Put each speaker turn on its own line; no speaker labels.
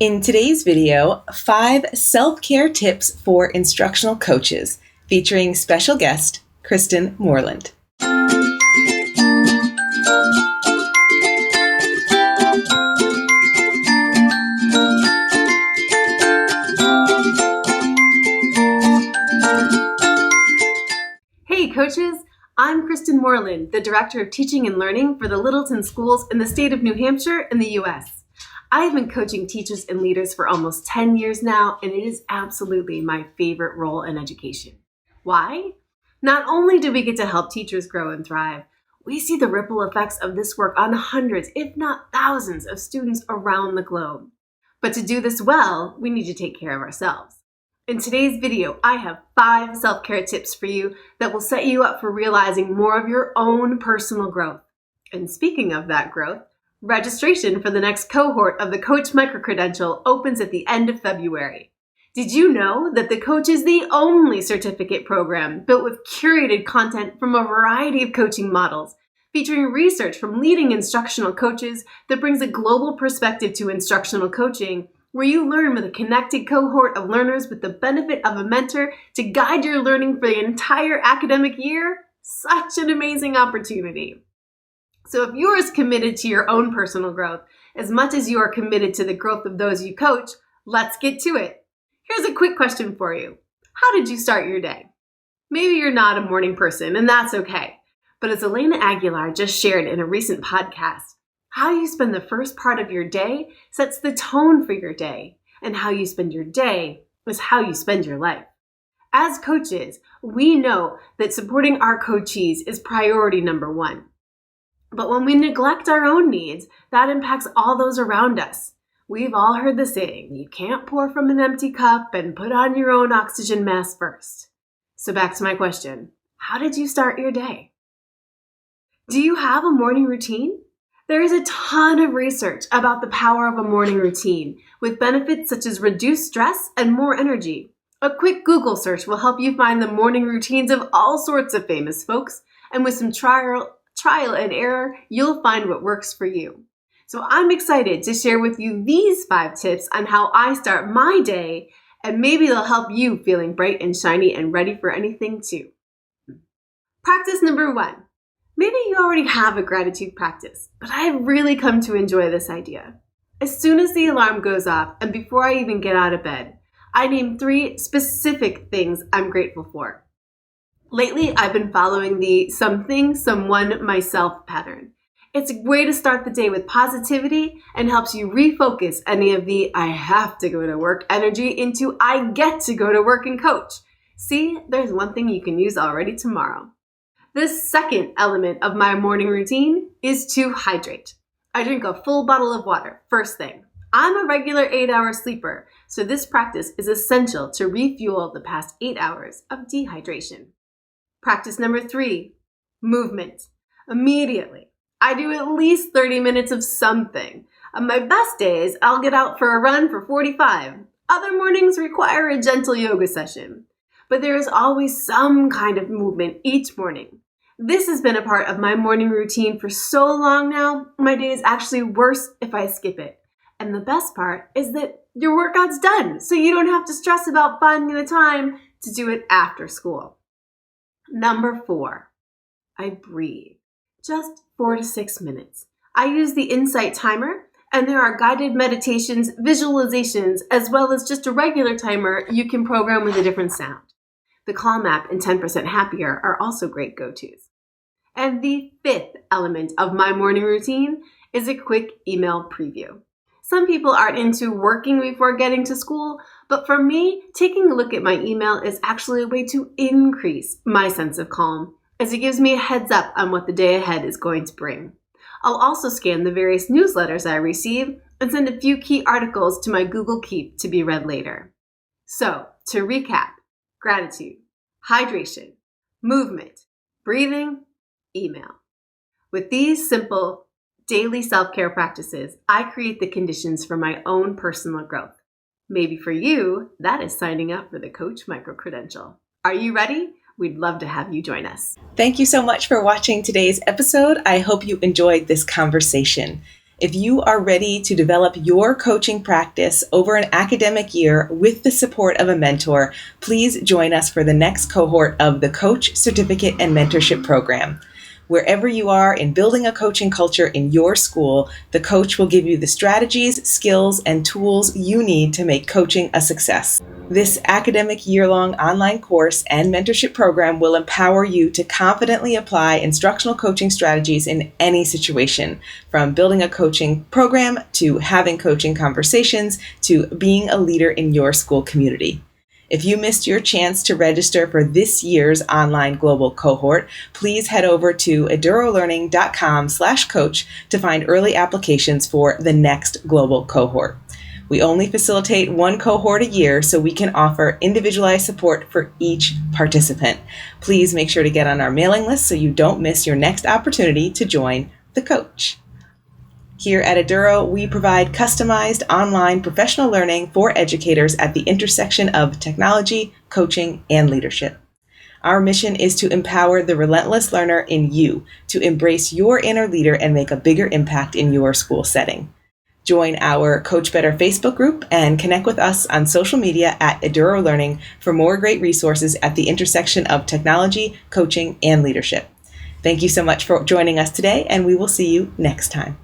In today's video, 5 self-care tips for instructional coaches, featuring special guest, Kristen Moreland.
Hey coaches, I'm Kristen Moreland, the Director of Teaching and Learning for the Littleton Schools in the state of New Hampshire in the U.S. I have been coaching teachers and leaders for almost 10 years now, and it is absolutely my favorite role in education. Why? Not only do we get to help teachers grow and thrive, we see the ripple effects of this work on hundreds, if not thousands, of students around the globe. But to do this well, we need to take care of ourselves. In today's video, I have 5 self-care tips for you that will set you up for realizing more of your own personal growth. And speaking of that growth, registration for the next cohort of the Coach Microcredential opens at the end of February. Did you know that the Coach is the only certificate program built with curated content from a variety of coaching models, featuring research from leading instructional coaches that brings a global perspective to instructional coaching, where you learn with a connected cohort of learners with the benefit of a mentor to guide your learning for the entire academic year? Such an amazing opportunity. So if you're as committed to your own personal growth as much as you are committed to the growth of those you coach, let's get to it. Here's a quick question for you. How did you start your day? Maybe you're not a morning person, and that's okay. But as Elena Aguilar just shared in a recent podcast, how you spend the first part of your day sets the tone for your day, and how you spend your day is how you spend your life. As coaches, we know that supporting our coachees is priority number 1. But when we neglect our own needs, that impacts all those around us. We've all heard the saying, you can't pour from an empty cup and put on your own oxygen mask first. So back to my question, how did you start your day? Do you have a morning routine? There is a ton of research about the power of a morning routine, with benefits such as reduced stress and more energy. A quick Google search will help you find the morning routines of all sorts of famous folks, and with some trial and error, you'll find what works for you. So I'm excited to share with you these 5 tips on how I start my day, and maybe they'll help you feeling bright and shiny and ready for anything too. Practice number 1. Maybe you already have a gratitude practice, but I have really come to enjoy this idea. As soon as the alarm goes off and before I even get out of bed, I name 3 specific things I'm grateful for. Lately, I've been following the something, someone, myself pattern. It's a way to start the day with positivity and helps you refocus any of the I have to go to work energy into I get to go to work and coach. See, there's one thing you can use already tomorrow. The second element of my morning routine is to hydrate. I drink a full bottle of water first thing. I'm a regular 8-hour sleeper, so this practice is essential to refuel the past 8 hours of dehydration. Practice number 3, movement. Immediately, I do at least 30 minutes of something. On my best days, I'll get out for a run for 45. Other mornings require a gentle yoga session. But there is always some kind of movement each morning. This has been a part of my morning routine for so long now, my day is actually worse if I skip it. And the best part is that your workout's done, so you don't have to stress about finding the time to do it after school. Number 4, I breathe. Just 4 to 6 minutes. I use the Insight timer, and there are guided meditations, visualizations, as well as just a regular timer you can program with a different sound. The Calm app and 10% Happier are also great go-tos. And the 5th element of my morning routine is a quick email preview. Some people aren't into working before getting to school, but for me, taking a look at my email is actually a way to increase my sense of calm, as it gives me a heads up on what the day ahead is going to bring. I'll also scan the various newsletters I receive and send a few key articles to my Google Keep to be read later. So, to recap, gratitude, hydration, movement, breathing, email. With these simple daily self-care practices, I create the conditions for my own personal growth. Maybe for you, that is signing up for the Coach Microcredential. Are you ready? We'd love to have you join us.
Thank you so much for watching today's episode. I hope you enjoyed this conversation. If you are ready to develop your coaching practice over an academic year with the support of a mentor, please join us for the next cohort of the Coach Certificate and Mentorship Program. Wherever you are in building a coaching culture in your school, the coach will give you the strategies, skills, and tools you need to make coaching a success. This academic year-long online course and mentorship program will empower you to confidently apply instructional coaching strategies in any situation, from building a coaching program to having coaching conversations to being a leader in your school community. If you missed your chance to register for this year's online global cohort, please head over to edurolearning.com/coach to find early applications for the next global cohort. We only facilitate one cohort a year, so we can offer individualized support for each participant. Please make sure to get on our mailing list so you don't miss your next opportunity to join the coach. Here at Eduro, we provide customized online professional learning for educators at the intersection of technology, coaching, and leadership. Our mission is to empower the relentless learner in you to embrace your inner leader and make a bigger impact in your school setting. Join our Coach Better Facebook group and connect with us on social media at Eduro Learning for more great resources at the intersection of technology, coaching, and leadership. Thank you so much for joining us today, and we will see you next time.